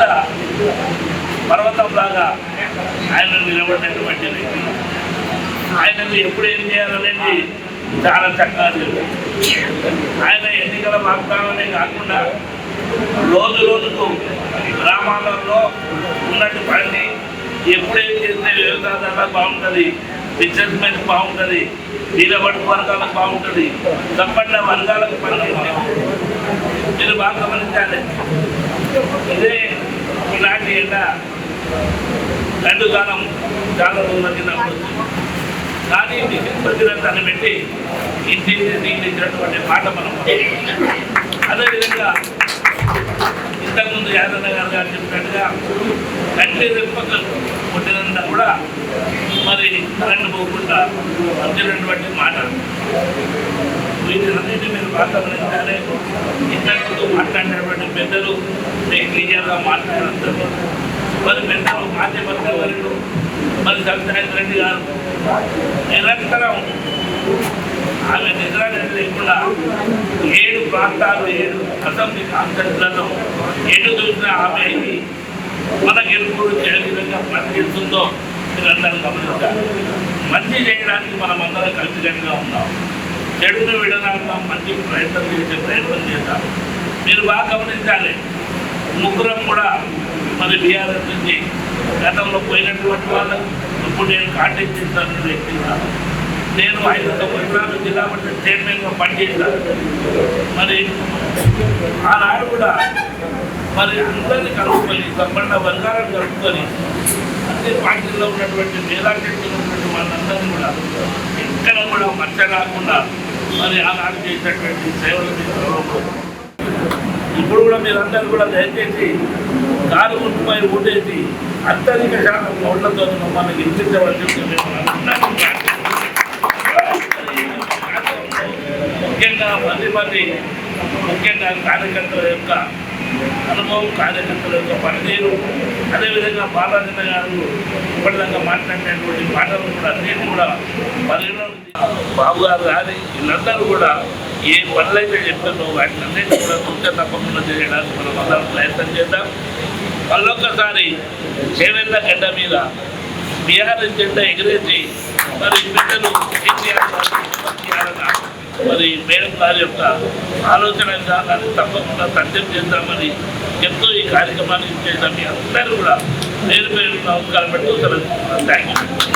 పెద్ద పర్వతంలాగా ఆయన నిలబడినటువంటి వ్యక్తి. ఆయనను ఎప్పుడు ఏం చేయాలనేది చాలా చక్కగా తెలుసు. ఆయన ఎన్నికల వాగ్దానమే కాకుండా రోజు రోజుకు గ్రామాలలో ఉన్నట్టు పని ఎప్పుడేం చేస్తే వ్యవసాయదారులకు బాగుంటుంది, బిజినెస్మెన్ బాగుంటుంది, దీనబడి వర్గాలకు బాగుంటుంది, సంపన్న వర్గాలకు పనిచేస్తే మీరు బాగా గమనించాలి. ఇదే ఇలాంటి ఎండ రెండు కాలం చాలా రోజుల కింద కానీ ప్రతిరతాన్ని పెట్టి ఇంటిని ఇచ్చినటువంటి మాట మనం. అదేవిధంగా ఇంతకుముందు యాదన్న గారు చెప్పినట్టుగా కంటి రెప్పకు కొట్టినంత కూడా మరి కరెంటు పోకుండా వచ్చినటువంటి మాట. వీటినన్నింటి మీరు బాగా గమనించాలి. ఇంతకుముందు మాట్లాడినటువంటి పెద్దలు మీకు క్లియర్గా మాట్లాడారు. మరి పెద్దలు మాధ్యవర్గాలు మరి సత్యనారాయణ రెడ్డి గారు నిరంతరం ఆమె నిద్రలు లేకుండా 7 ప్రాంతాలు 7 అసెంబ్లీ కాన్స్టిట్యూన్సీలలో ఎటు చూసినా ఆమె ఇది మనకు ఎప్పుడు ఏ విధంగా పనిచేస్తుందో మీరందరూ గమనించాలి. మంచి చేయడానికి మనమందరం కలిసికట్టుగా ఉన్నాం. చెడును విడనాడుగా మంచి ప్రయత్నం చేద్దాం. మీరు బాగా గమనించాలి. ముగ్గురం కూడా మరి బీఆర్ఎస్ నుంచి గతంలో పోయినటువంటి వాళ్ళకు ఇప్పుడు నేను కాంటాక్ట్ చేస్తాను వ్యక్తిగా. నేను 5 సంవత్సరాలు జిల్లా పరిషత్ చైర్మన్గా పనిచేస్తాను. మరి ఆనాడు కూడా మరి అందరినీ కలుపుకొని సంపన్న వర్గాలను కలుపుకొని అన్ని పార్టీల్లో ఉన్నటువంటి మేధాశక్తులు ఉన్నటువంటి వాళ్ళందరినీ కూడా ఎక్కడ కూడా మచ్చ కాకుండా మరి ఆనాడు చేసినటువంటి సేవలు ఇప్పుడు కూడా మీరందరూ కూడా దయచేసి కారు గుర్తుపై ఓటేసి అత్యధిక శాతం ఓట్లతో మమ్మల్ని గెలిపించవలసి ముఖ్యంగా మంది ముఖ్యంగా కార్యకర్తల యొక్క అనుభవం, కార్యకర్తల యొక్క పనితీరు, అదేవిధంగా బాలాజీ గారు ఇప్పటిదాకా మాట్లాడినటువంటి మాటలు కూడా అన్నింటినీ కూడా పరిగణన బాబు గారు కానీ వీళ్ళందరూ కూడా ఏ పనులైతే చెప్తారో వాటిని అన్నింటినీ కూడా తూచ తప్పకుండా చేయడానికి మనం అందరం ప్రయత్నం చేద్దాం. మళ్ళొక్కసారి చేవెళ్ళ గడ్డ మీద బీఆర్ఎస్ జెండా ఎగిరేసి మరి బిడ్డలు మరి మేడం గారి యొక్క ఆలోచన విధానాన్ని తప్పకుండా సత్యం చేద్దామని చెప్తూ ఈ కార్యక్రమాన్ని చేద్దాం. మీ అందరూ కూడా పేరు నమస్కారం పెడుతూ థ్యాంక్ యూ.